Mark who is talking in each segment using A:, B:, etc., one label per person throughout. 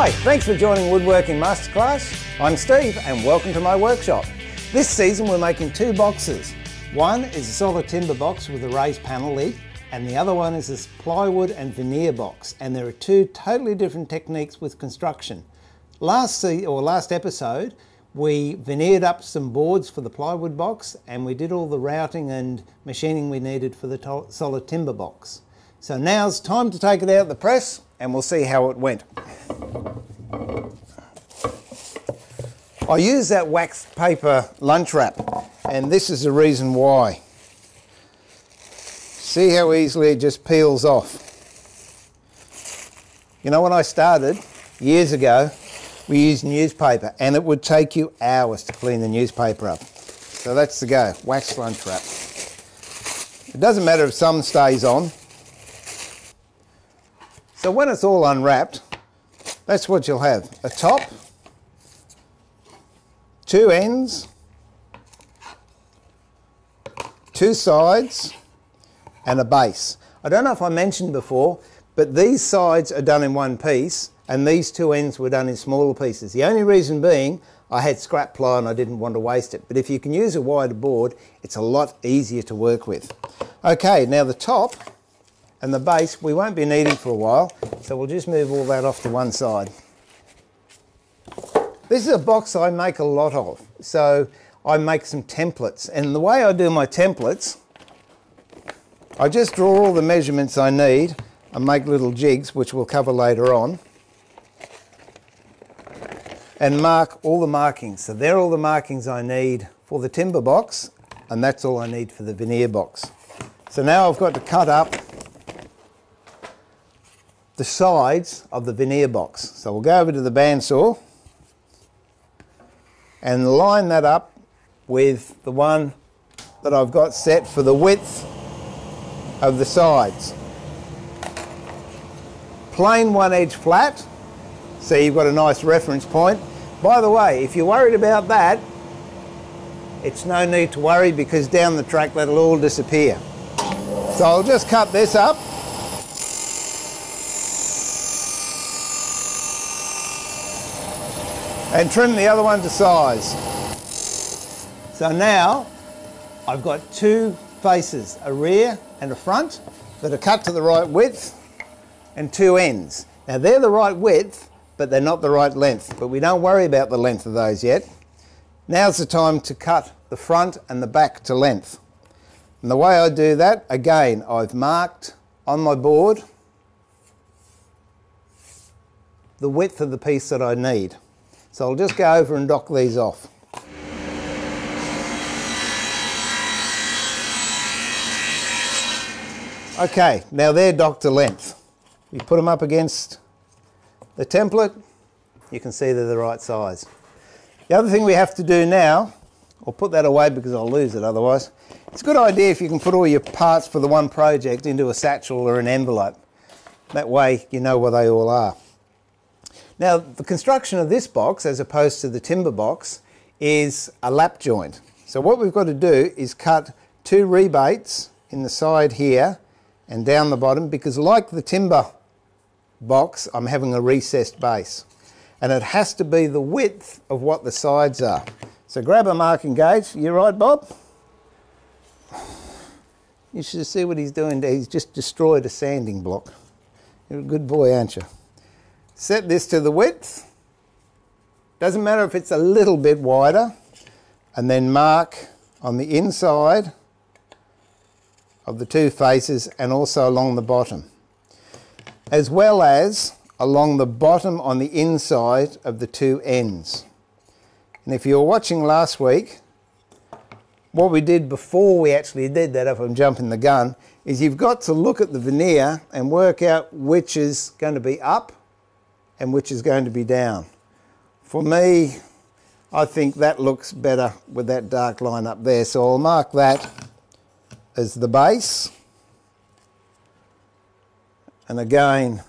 A: Hi, thanks for joining Woodworking Masterclass. I'm Steve and welcome to my workshop. This season we're making two boxes. One is a solid timber box with a raised panel lid, and the other one is a plywood and veneer box, and there are two totally different techniques with construction. Last episode we veneered up some boards for the plywood box and we did all the routing and machining we needed for the solid timber box. So now's time to take it out of the press and we'll see how it went. I use that waxed paper lunch wrap, and this is the reason why. See how easily it just peels off. You know, when I started years ago, we used newspaper and it would take you hours to clean the newspaper up. So that's the go, waxed lunch wrap. It doesn't matter if some stays on. So when it's all unwrapped, that's what you'll have. A top, two ends, two sides, and a base. I don't know if I mentioned before, but these sides are done in one piece and these two ends were done in smaller pieces. The only reason being I had scrap ply and I didn't want to waste it. But if you can use a wider board, it's a lot easier to work with. Okay, now the top and the base we won't be needing for a while, so we'll just move all that off to one side. This is a box I make a lot of, so I make some templates, and the way I do my templates, I just draw all the measurements I need and make little jigs, which we'll cover later on, and mark all the markings. So they're all the markings I need for the timber box, and that's all I need for the veneer box. So now I've got to cut up the sides of the veneer box. So we'll go over to the bandsaw and line that up with the one that I've got set for the width of the sides. Plain one edge flat, so you've got a nice reference point. By the way, if you're worried about that, it's no need to worry because down the track that'll all disappear. So I'll just cut this up. And trim the other one to size. So now I've got two faces, a rear and a front, that are cut to the right width, and two ends. Now they're the right width, but they're not the right length, but we don't worry about the length of those yet. Now's the time to cut the front and the back to length. And the way I do that, again, I've marked on my board the width of the piece that I need. So I'll just go over and dock these off. Okay, now they're docked to length. You put them up against the template, you can see they're the right size. The other thing we have to do now, I'll put that away because I'll lose it otherwise. It's a good idea if you can put all your parts for the one project into a satchel or an envelope. That way you know where they all are. Now the construction of this box, as opposed to the timber box, is a lap joint. So what we've got to do is cut two rebates in the side here and down the bottom, because like the timber box, I'm having a recessed base. And it has to be the width of what the sides are. So grab a marking gauge. You right, Bob? You should see what he's doing there. He's just destroyed a sanding block. You're a good boy, aren't you? Set this to the width. Doesn't matter if it's a little bit wider. And then mark on the inside of the two faces and also along the bottom, as well as along the bottom on the inside of the two ends. And if you were watching last week, what we did before we actually did that, if I'm jumping the gun, is you've got to look at the veneer and work out which is going to be up and which is going to be down. For me, I think that looks better with that dark line up there, so I'll mark that as the base. And again,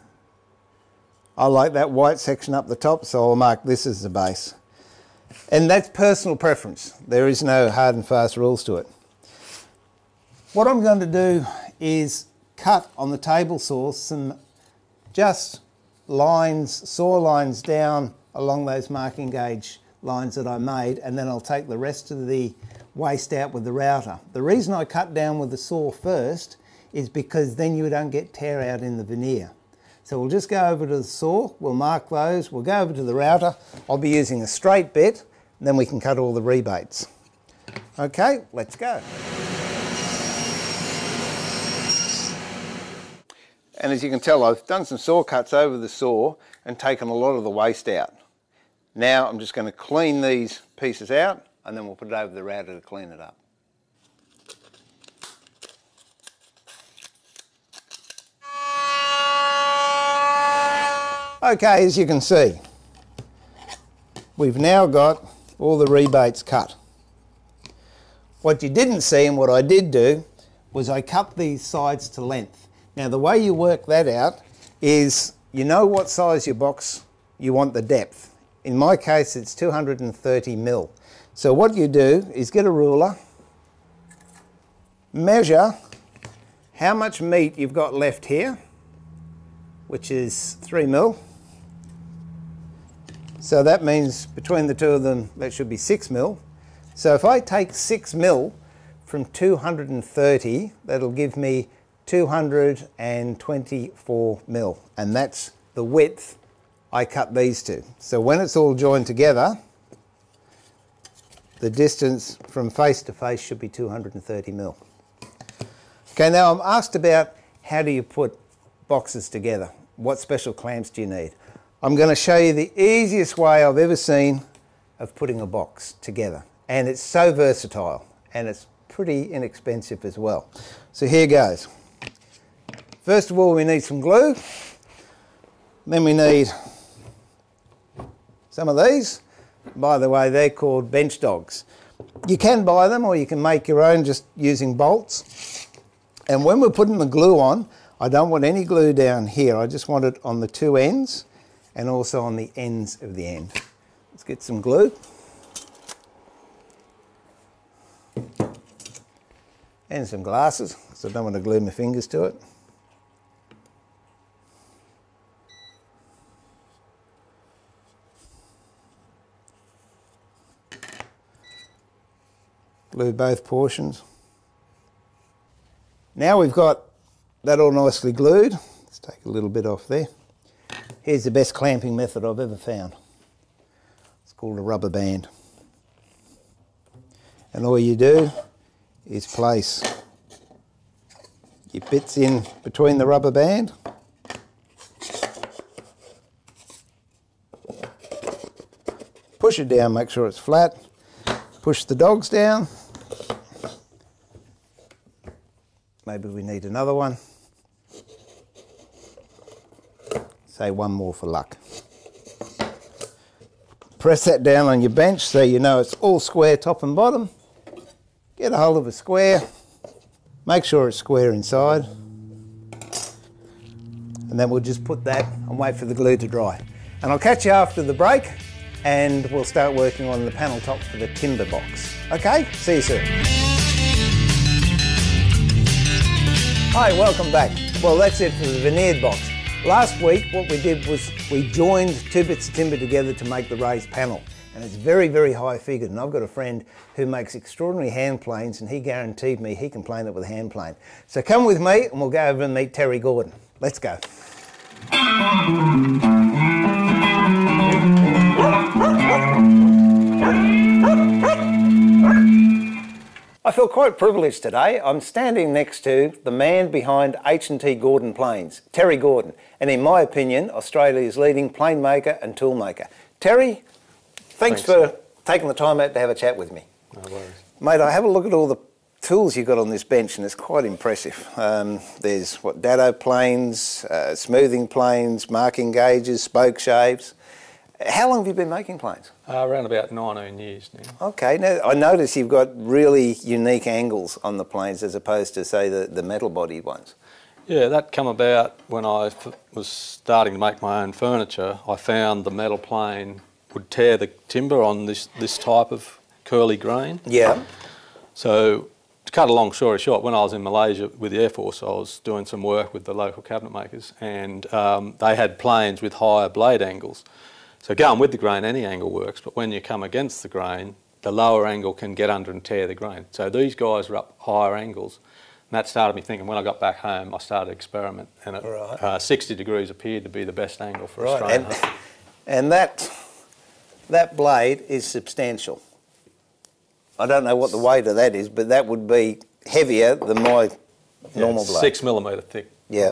A: I like that white section up the top, so I'll mark this as the base. And that's personal preference. There is no hard and fast rules to it. What I'm going to do is cut on the table saw some just lines, saw lines down along those marking gauge lines that I made, and then I'll take the rest of the waste out with the router. The reason I cut down with the saw first is because then you don't get tear out in the veneer. So we'll just go over to the saw, we'll mark those, we'll go over to the router. I'll be using a straight bit, and then we can cut all the rebates. Okay, let's go. And as you can tell, I've done some saw cuts over the saw and taken a lot of the waste out. Now I'm just going to clean these pieces out, and then we'll put it over the router to clean it up. Okay, as you can see, we've now got all the rebates cut. What you didn't see, and what I did do, was I cut these sides to length. Now the way you work that out is, you know what size your box you want the depth. In my case it's 230 mil. So what you do is get a ruler, measure how much meat you've got left here, which is 3 mil. So that means between the two of them that should be 6 mil. So if I take 6 mil from 230, that'll give me 224 mil, and that's the width I cut these to. So when it's all joined together, the distance from face to face should be 230 mil. Okay, now I'm asked about how do you put boxes together? What special clamps do you need? I'm going to show you the easiest way I've ever seen of putting a box together, and it's so versatile and it's pretty inexpensive as well. So here goes. First of all, we need some glue, then we need some of these. By the way, they're called bench dogs. You can buy them or you can make your own just using bolts. And when we're putting the glue on, I don't want any glue down here, I just want it on the two ends and also on the ends of the end. Let's get some glue. And some glasses, because I don't want to glue my fingers to it. Glue both portions. Now we've got that all nicely glued. Let's take a little bit off there. Here's the best clamping method I've ever found. It's called a rubber band. And all you do is place your bits in between the rubber band. Push it down, make sure it's flat. Push the dogs down. Maybe we need another one. Say one more for luck. Press that down on your bench so you know it's all square top and bottom. Get a hold of a square. Make sure it's square inside. And then we'll just put that and wait for the glue to dry. And I'll catch you after the break and we'll start working on the panel top for the timber box. Okay, see you soon. Hi, welcome back. Well, that's it for the veneered box. Last week what we did was we joined two bits of timber together to make the raised panel, and it's very, very high figured, and I've got a friend who makes extraordinary hand planes and he guaranteed me he can plane it with a hand plane. So come with me and we'll go over and meet Terry Gordon. Let's go. I feel quite privileged today. I'm standing next to the man behind H&T Gordon Planes, Terry Gordon, and in my opinion, Australia's leading plane maker and tool maker. Terry, thanks for taking the time out to have a chat with me.
B: No worries.
A: Mate, I have a look at all the tools you've got on this bench and it's quite impressive. There's what, dado planes, smoothing planes, marking gauges, spoke shaves. How long have you been making planes?
B: Around about 19 years now.
A: Okay, now I notice you've got really unique angles on the planes as opposed to, say, the metal-bodied ones.
B: Yeah, that come about when I was starting to make my own furniture. I found the metal plane would tear the timber on this type of curly grain.
A: Yeah.
B: So to cut a long story short, when I was in Malaysia with the Air Force, I was doing some work with the local cabinet makers, and they had planes with higher blade angles. So going with the grain, any angle works, but when you come against the grain, the lower angle can get under and tear the grain. So these guys were up higher angles, and that started me thinking. When I got back home, I started to experiment, and 60 degrees appeared to be the best angle for a strain.
A: And that blade is substantial. I don't know what the weight of that is, but that would be heavier than my normal blade.
B: 6 millimetre thick.
A: Yeah.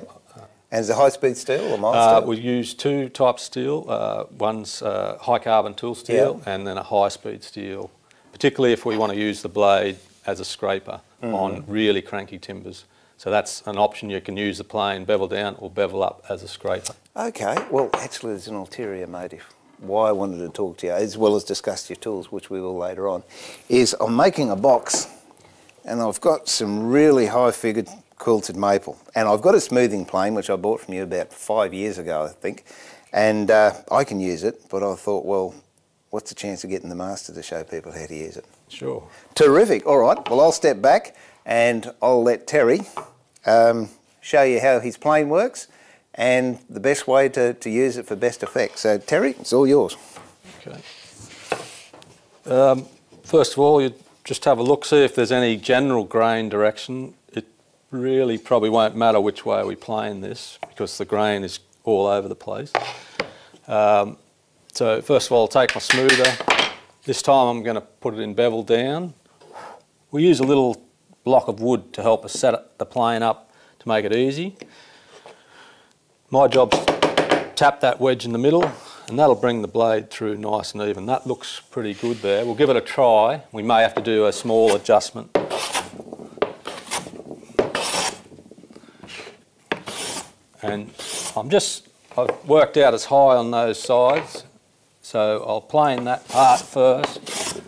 A: And is it high-speed steel or mild steel?
B: We use two types of steel. One's high-carbon tool steel, and then a high-speed steel, particularly if we want to use the blade as a scraper on really cranky timbers. So that's an option. You can use the plane bevel down or bevel up as a scraper. Okay,
A: well actually there's an ulterior motive. Why I wanted to talk to you, as well as discuss your tools, which we will later on, is I'm making a box and I've got some really high-figured quilted maple, and I've got a smoothing plane which I bought from you about 5 years ago, I think, and I can use it, but I thought, well, what's the chance of getting the master to show people how to use it?
B: Sure.
A: Terrific. All right, well, I'll step back and I'll let Terry show you how his plane works and the best way to use it for best effect. So, Terry, it's all yours.
B: Okay. First of all, you just have a look, see if there's any general grain direction. It really probably won't matter which way we plane this because the grain is all over the place. So first of all, I'll take my smoother. This time I'm going to put it in bevel down. We use a little block of wood to help us set the plane up to make it easy. My job's to tap that wedge in the middle, and that'll bring the blade through nice and even. That looks pretty good there. We'll give it a try. We may have to do a small adjustment. And I've worked out as high on those sides, so I'll plane that part first.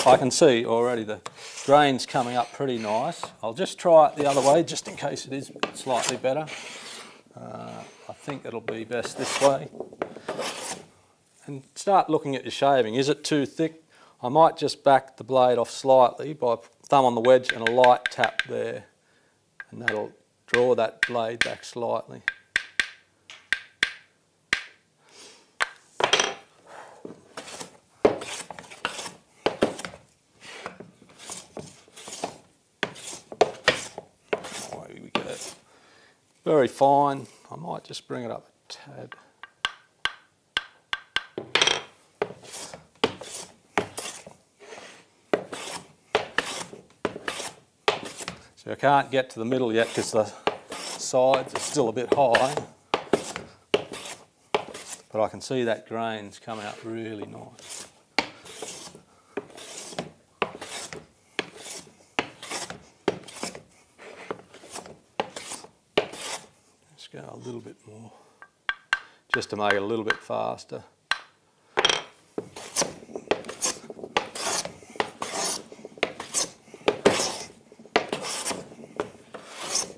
B: I can see already the grain's coming up pretty nice. I'll just try it the other way just in case it is slightly better. I think it'll be best this way. And start looking at your shaving. Is it too thick? I might just back the blade off slightly by thumb on the wedge and a light tap there, and that'll draw that blade back slightly. Away we go. Very fine. I might just bring it up a tad. So I can't get to the middle yet because the sides are still a bit high, but I can see that grain's come out really nice. Let's go a little bit more, just to make it a little bit faster.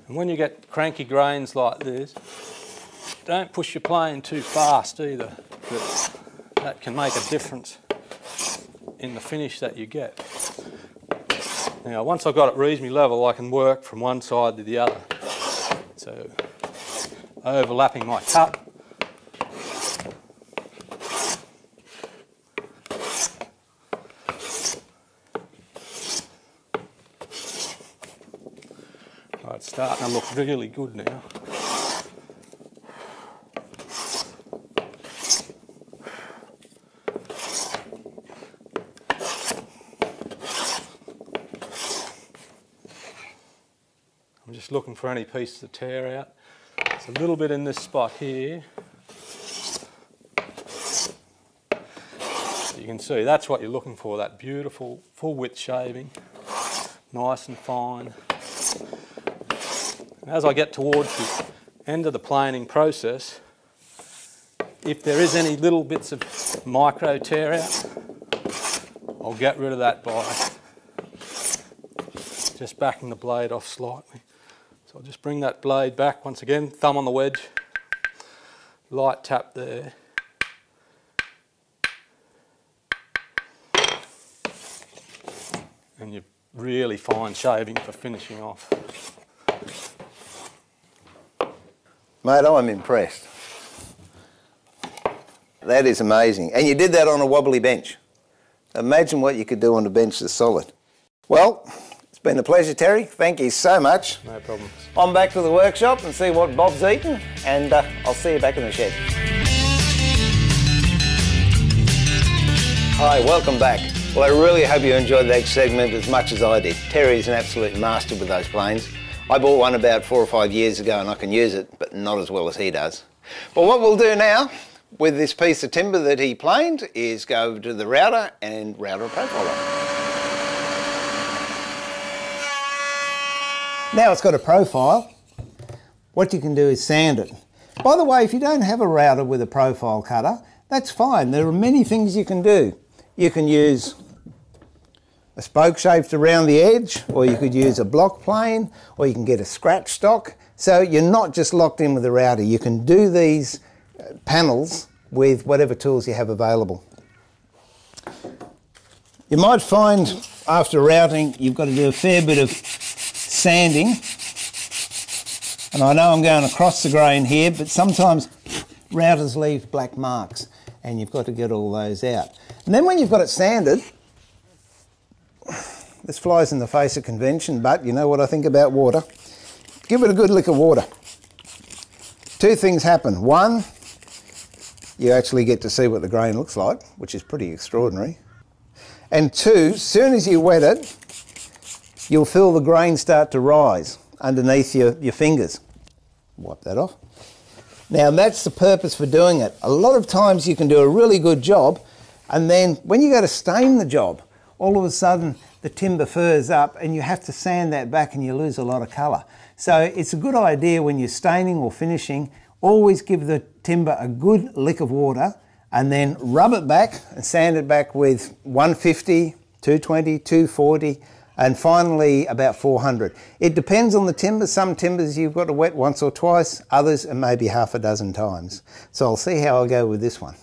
B: And when you get cranky grains like this, don't push your plane too fast either. That can make a difference in the finish that you get. Now, once I've got it reasonably level, I can work from one side to the other. So, overlapping my cut. It's starting to look really good now. I'm just looking for any piece to tear out. There's a little bit in this spot here. You can see that's what you're looking for, that beautiful full width shaving, nice and fine. As I get towards the end of the planing process, if there is any little bits of micro tear out, I'll get rid of that by just backing the blade off slightly. So I'll just bring that blade back once again, thumb on the wedge, light tap there. and you're really fine shaving for finishing off.
A: Mate, I'm impressed. That is amazing. And you did that on a wobbly bench. Imagine what you could do on a bench that's solid. Well, it's been a pleasure, Terry. Thank you so much.
B: No problems.
A: I'm back to the workshop and see what Bob's eaten, and I'll see you back in the shed. Hi, welcome back. Well, I really hope you enjoyed that segment as much as I did. Terry's an absolute master with those planes. I bought one about 4 or 5 years ago and I can use it, but not as well as he does. But what we'll do now with this piece of timber that he planed is go over to the router and router a profile on. Now it's got a profile. What you can do is sand it. By the way, if you don't have a router with a profile cutter, that's fine. There are many things you can do. You can use a spoke shaped around the edge, or you could use a block plane, or you can get a scratch stock. So you're not just locked in with a router. You can do these panels with whatever tools you have available. You might find after routing you've got to do a fair bit of sanding, and I know I'm going across the grain here, but sometimes routers leave black marks and you've got to get all those out. And then when you've got it sanded, this flies in the face of convention, but you know what I think about water. Give it a good lick of water. Two things happen. One, you actually get to see what the grain looks like, which is pretty extraordinary. And two, as soon as you wet it, you'll feel the grain start to rise underneath your fingers. Wipe that off. Now that's the purpose for doing it. A lot of times you can do a really good job, and then when you go to stain the job, all of a sudden the timber furs up and you have to sand that back and you lose a lot of colour. So it's a good idea when you're staining or finishing, always give the timber a good lick of water and then rub it back and sand it back with 150, 220, 240 and finally about 400. It depends on the timber. Some timbers you've got to wet once or twice, others maybe half a dozen times. So I'll see how I go with this one.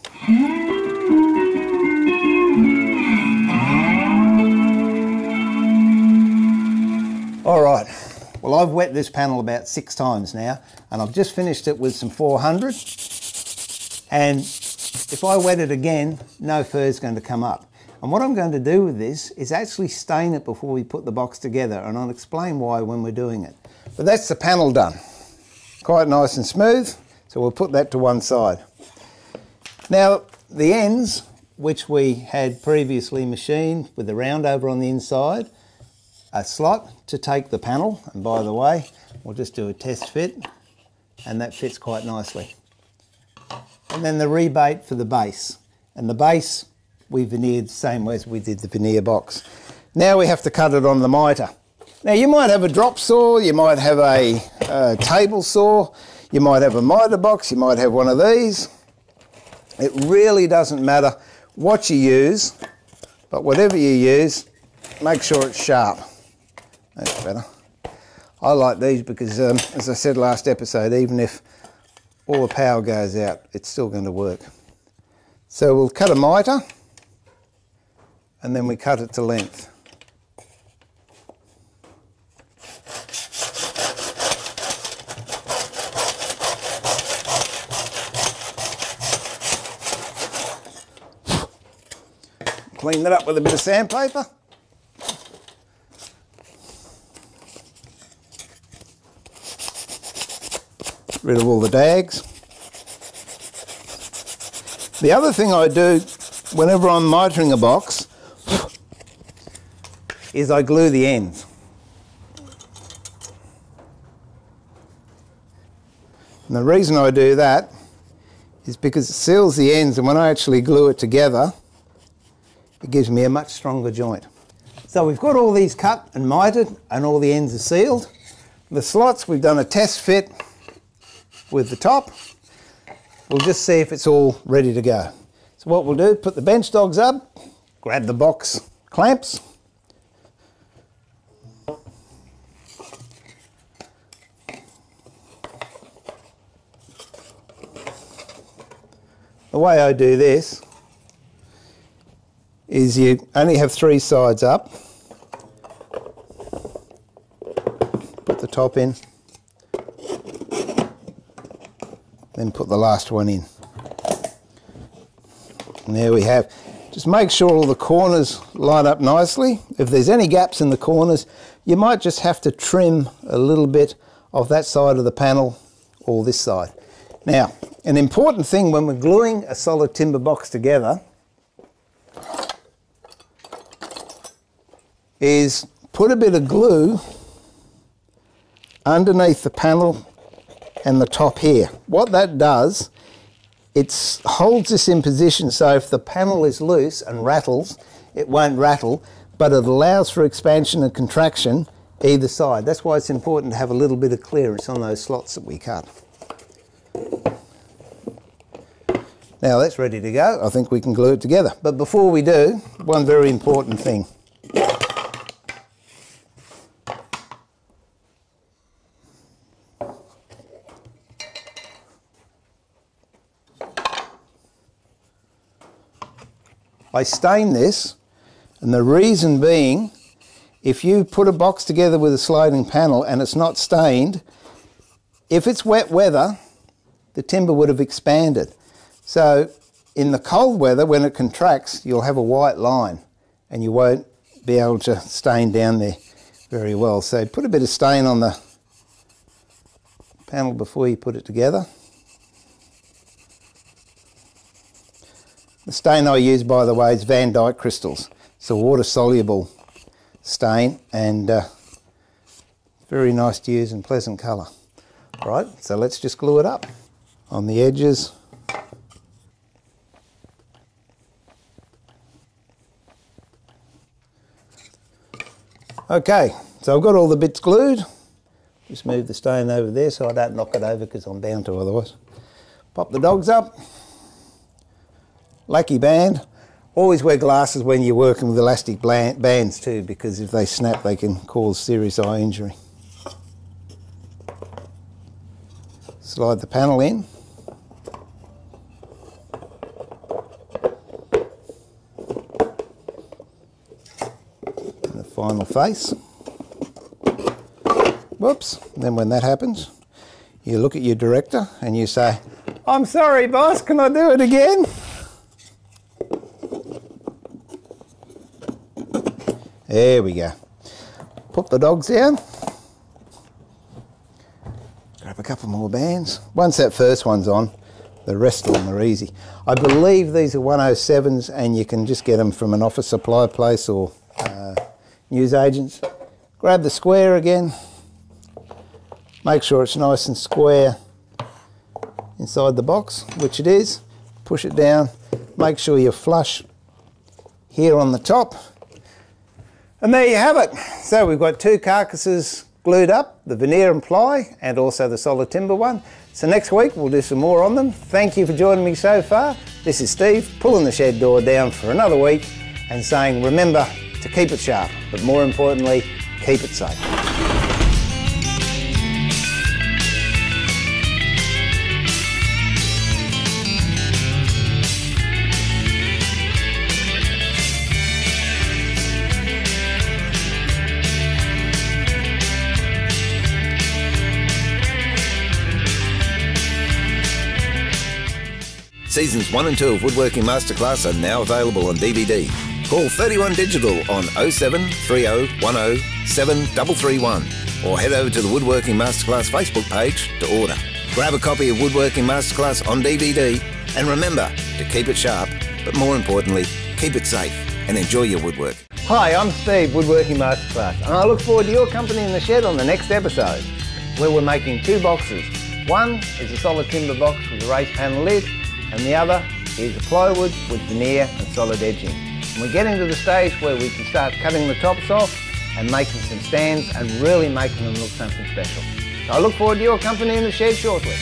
A: All right, well I've wet this panel about 6 times now and I've just finished it with some 400, and if I wet it again, no fur is going to come up. And what I'm going to do with this is actually stain it before we put the box together, and I'll explain why when we're doing it. But that's the panel done. Quite nice and smooth, so we'll put that to one side. Now the ends, which we had previously machined with the round over on the inside, a slot to take the panel, and by the way, we'll just do a test fit, and that fits quite nicely. And then the rebate for the base, and the base we veneered the same way as we did the veneer box. Now we have to cut it on the mitre. Now you might have a drop saw, you might have a table saw, you might have a mitre box, you might have one of these. It really doesn't matter what you use, but whatever you use, make sure it's sharp. That's better. I like these because, as I said last episode, even if all the power goes out, it's still going to work. So we'll cut a mitre, and then we cut it to length. Clean that up with a bit of sandpaper. Rid of all the dags. The other thing I do whenever I'm mitering a box is I glue the ends. And the reason I do that is because it seals the ends, and when I actually glue it together, it gives me a much stronger joint. So we've got all these cut and mitered and all the ends are sealed. The slots, we've done a test fit with the top. We'll just see if it's all ready to go. So what we'll do, put the bench dogs up, grab the box clamps, the way I do this is you only have 3 sides up, top in, then put the last one in. And there we have. Just make sure all the corners line up nicely. If there's any gaps in the corners, you might just have to trim a little bit of that side of the panel or this side. Now, an important thing when we're gluing a solid timber box together is put a bit of glue underneath the panel and the top here. What that does, it holds this in position so if the panel is loose and rattles, it won't rattle, but it allows for expansion and contraction either side. That's why it's important to have a little bit of clearance on those slots that we cut. Now that's ready to go. I think we can glue it together. But before we do, one very important thing. I stain this, and the reason being, if you put a box together with a sliding panel and it's not stained, if it's wet weather, the timber would have expanded. So in the cold weather, when it contracts, you'll have a white line and you won't be able to stain down there very well. So put a bit of stain on the panel before you put it together. The stain I use, by the way, is Van Dyke crystals. It's a water-soluble stain and very nice to use and pleasant colour. All right, so let's just glue it up on the edges. Okay, so I've got all the bits glued. Just move the stain over there so I don't knock it over because I'm bound to otherwise. Pop the dogs up. Lucky band. Always wear glasses when you're working with elastic bands too, because if they snap they can cause serious eye injury. Slide the panel in. And the final face. Whoops. And then when that happens, you look at your director and you say, "I'm sorry boss, can I do it again?" There we go. Put the dogs down. Grab a couple more bands. Once that first one's on, the rest of them are easy. I believe these are 107s and you can just get them from an office supply place or newsagents. Grab the square again. Make sure it's nice and square inside the box, which it is. Push it down. Make sure you're flush here on the top. And there you have it. So we've got two carcasses glued up, the veneer and ply, and also the solid timber one. So next week we'll do some more on them. Thank you for joining me so far. This is Steve, pulling the shed door down for another week and saying remember to keep it sharp, but more importantly, keep it safe.
C: Seasons 1 and 2 of Woodworking Masterclass are now available on DVD. Call 31 Digital on 07 30 10 7331 or head over to the Woodworking Masterclass Facebook page to order. Grab a copy of Woodworking Masterclass on DVD and remember to keep it sharp, but more importantly, keep it safe and enjoy your woodwork.
A: Hi, I'm Steve, Woodworking Masterclass, and I look forward to your company in the shed on the next episode, where we're making two boxes. One is a solid timber box with a raised panel lid, and the other is a plywood with veneer and solid edging. And we're getting to the stage where we can start cutting the tops off and making some stands and really making them look something special. So I look forward to your company in the shed shortly.